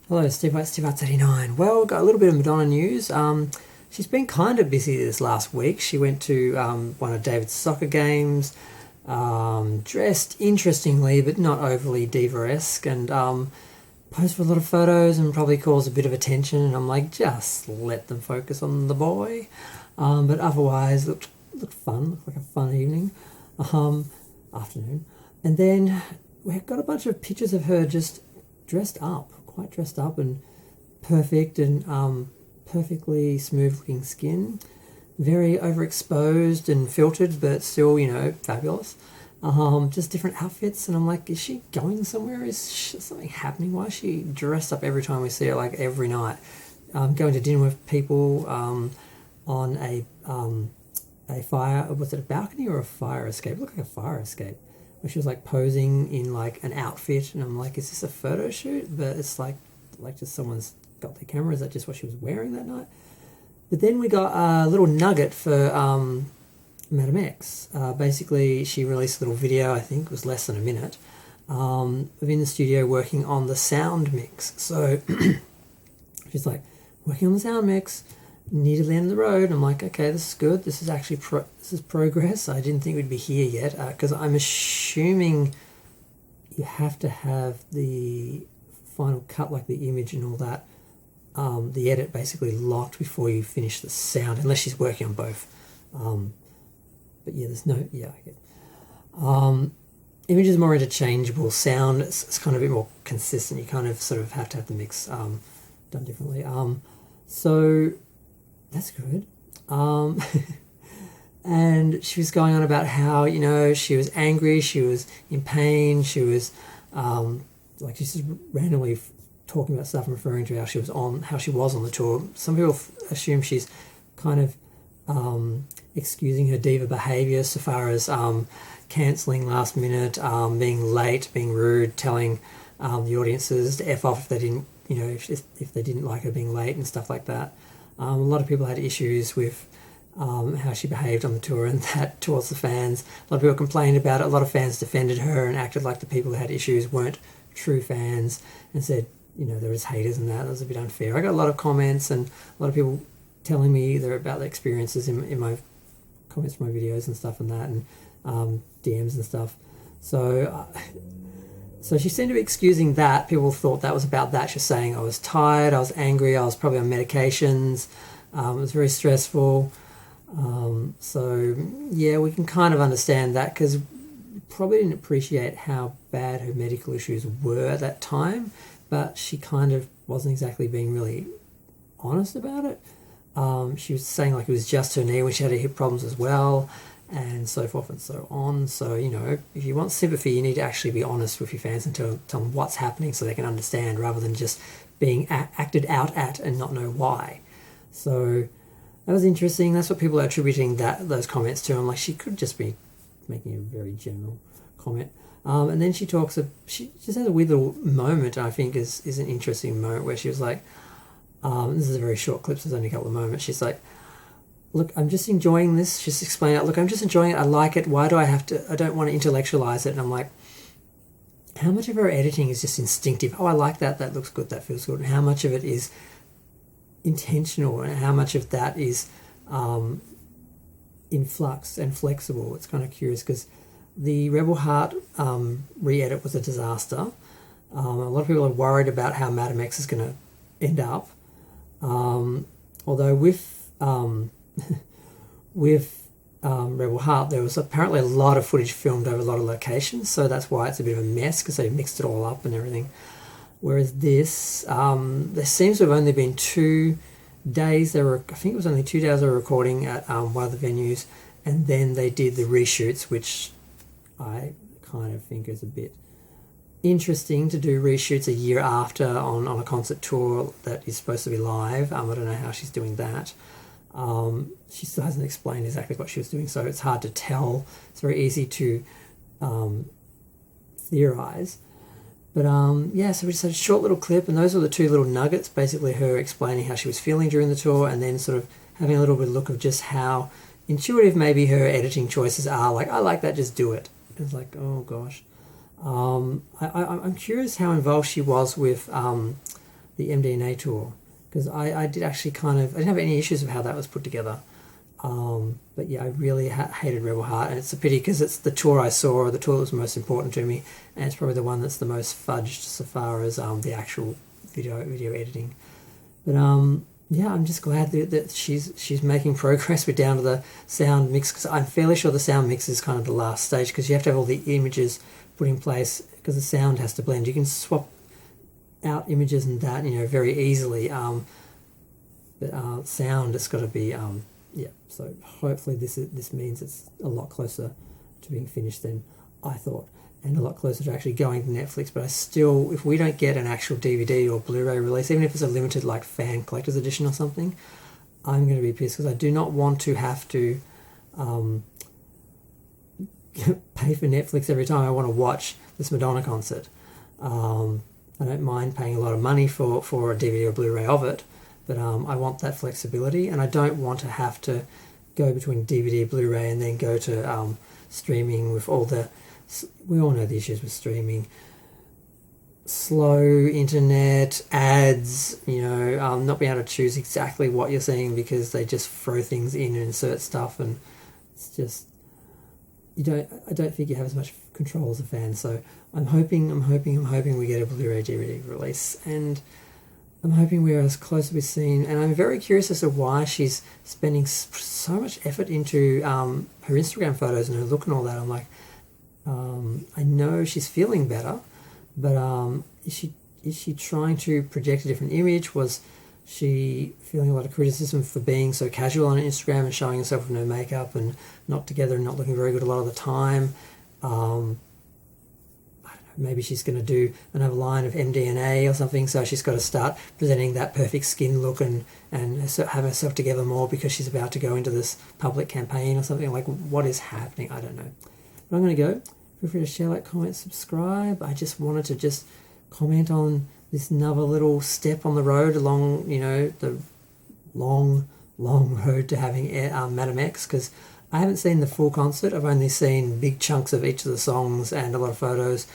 Hello, Steve White, Steve Arts 89. Well, got a little bit of Madonna news. She's been kind of busy this last week. She went to one of David's soccer games, dressed interestingly but not overly diva-esque, and posed for a lot of photos and probably caused a bit of attention. And I'm like, just let them focus on the boy. But otherwise, looked fun, looked like a fun evening, afternoon. And then we've got a bunch of pictures of her just quite dressed up and perfect and perfectly smooth looking skin, very overexposed and filtered, but still, fabulous. Just different outfits, and I'm like, is she going somewhere? Is something happening? Why is she dressed up every time we see her, like every night? Going to dinner with people on a fire, was it a balcony or a fire escape? It looked like a fire escape, where she was like posing in like an outfit, and I'm like, is this a photo shoot? But it's like just someone's got their camera. Is that just what she was wearing that night? But then we got a little nugget for Madame X. Basically, she released a little video, I think it was less than a minute, of in the studio working on the sound mix. So she's like, working on the sound mix, near the end of the road. I'm like, okay, this is good. This is actually this is progress. I didn't think we'd be here yet, because I'm assuming you have to have the final cut, like the image and all that, the edit basically locked before you finish the sound, unless she's working on both. But yeah, I get. Image is more interchangeable. Sound, it's kind of a bit more consistent. You kind of sort of have to have the mix done differently. So that's good. And she was going on about how, she was angry, she was in pain, she was like, she's just randomly talking about stuff and referring to how she was on the tour. Some people assume she's kind of excusing her diva behaviour so far as cancelling last minute, being late, being rude, telling the audiences to F off if they didn't, if they didn't like her being late and stuff like that. A lot of people had issues with how she behaved on the tour and that towards the fans. A lot of people complained about it. A lot of fans defended her and acted like the people who had issues weren't true fans and said, there was haters and that was a bit unfair. I got a lot of comments and a lot of people telling me about their experiences in my comments from my videos and stuff and that, and DMs and stuff. So she seemed to be excusing that. People thought that was about that. She was saying, I was tired, I was angry, I was probably on medications, it was very stressful. So yeah, we can kind of understand that, because probably didn't appreciate how bad her medical issues were at that time, but she kind of wasn't exactly being really honest about it. She was saying like it was just her knee when she had her hip problems as well, and so forth and so on. So, if you want sympathy, you need to actually be honest with your fans and tell them what's happening so they can understand, rather than just being acted out at and not know why. So that was interesting. That's what people are attributing those comments to. I'm like, she could just be making a very general comment. And then she just has a weird little moment, I think is an interesting moment, where she was like, this is a very short clip, so there's only a couple of moments. She's like, look, I'm just enjoying this. She's explaining it. Look, I'm just enjoying it. I like it. Why do I have to? I don't want to intellectualize it. And I'm like, how much of her editing is just instinctive? Oh, I like that. That looks good. That feels good. And how much of it is intentional, and how much of that is in flux and flexible? It's kind of curious, because the Rebel Heart re-edit was a disaster. A lot of people are worried about how Madame X is going to end up. Although with Rebel Heart, there was apparently a lot of footage filmed over a lot of locations, so that's why it's a bit of a mess, because they mixed it all up and everything. Whereas this, there seems to have only been 2 days. I think it was only 2 days they were recording at one of the venues, and then they did the reshoots, which I kind of think is a bit interesting, to do reshoots a year after on a concert tour that is supposed to be live. I don't know how she's doing that. She still hasn't explained exactly what she was doing, so it's hard to tell. It's very easy to theorize. But so we just had a short little clip, and those were the 2 little nuggets, basically her explaining how she was feeling during the tour, and then sort of having a little bit of look of just how intuitive maybe her editing choices are. Like, I like that, just do it. It's like, oh gosh. I'm curious how involved she was with the MDNA tour, because I did actually I didn't have any issues with how that was put together. But yeah, I really hated Rebel Heart, and it's a pity because it's the tour I saw, or the tour that was most important to me, and it's probably the one that's the most fudged so far as the actual video editing. But yeah, I'm just glad that she's making progress. We're down to the sound mix, because I'm fairly sure the sound mix is kind of the last stage, because you have to have all the images put in place because the sound has to blend. You can swap out images and that, very easily. But sound has got to be yeah. So hopefully this means it's a lot closer to being finished than I thought, and a lot closer to actually going to Netflix. But I still, if we don't get an actual DVD or Blu-ray release, even if it's a limited like fan collector's edition or something, I'm going to be pissed, because I do not want to have to pay for Netflix every time I want to watch this Madonna concert. I don't mind paying a lot of money for a DVD or Blu-ray of it, but I want that flexibility, and I don't want to have to go between DVD, Blu-ray, and then go to streaming with all the... We all know the issues with streaming. Slow internet, ads, not being able to choose exactly what you're seeing because they just throw things in and insert stuff, and it's just... I don't think you have as much control as a fan, so I'm hoping we get a Blu-ray DVD release, and I'm hoping we're as close as we've seen, and I'm very curious as to why she's spending so much effort into her Instagram photos and her look and all that. I'm like, I know she's feeling better, but is she trying to project a different image? Was she feeling a lot of criticism for being so casual on Instagram and showing herself with no makeup and not together and not looking very good a lot of the time? Maybe she's going to do another line of MDNA or something, so she's got to start presenting that perfect skin look and have herself together more because she's about to go into this public campaign or something. Like, what is happening? I don't know. But I'm going to go. Feel free to share, like, comment, subscribe. I just wanted to just comment on this another little step on the road along, the long road to having Madame X, because I haven't seen the full concert. I've only seen big chunks of each of the songs and a lot of photos,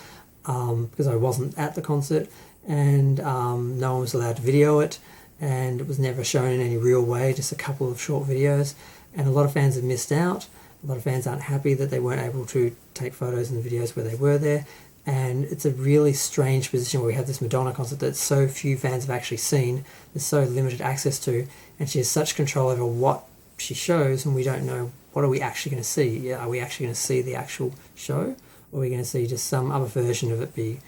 because I wasn't at the concert, and no one was allowed to video it, and it was never shown in any real way, just a couple of short videos, and a lot of fans have missed out. A lot of fans aren't happy that they weren't able to take photos and videos where they were there, and it's a really strange position where we have this Madonna concert that so few fans have actually seen, there's so limited access to, and she has such control over what she shows, and we don't know, what are we actually going to see? Yeah, are we actually going to see the actual show? Or are we going to see just some other version of it be,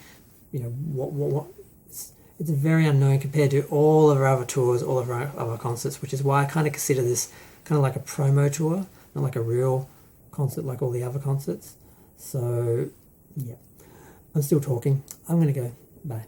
what? It's very unknown compared to all of our other tours, all of our other concerts, which is why I kind of consider this kind of like a promo tour, not like a real concert like all the other concerts. So, yeah. I'm still talking. I'm going to go. Bye.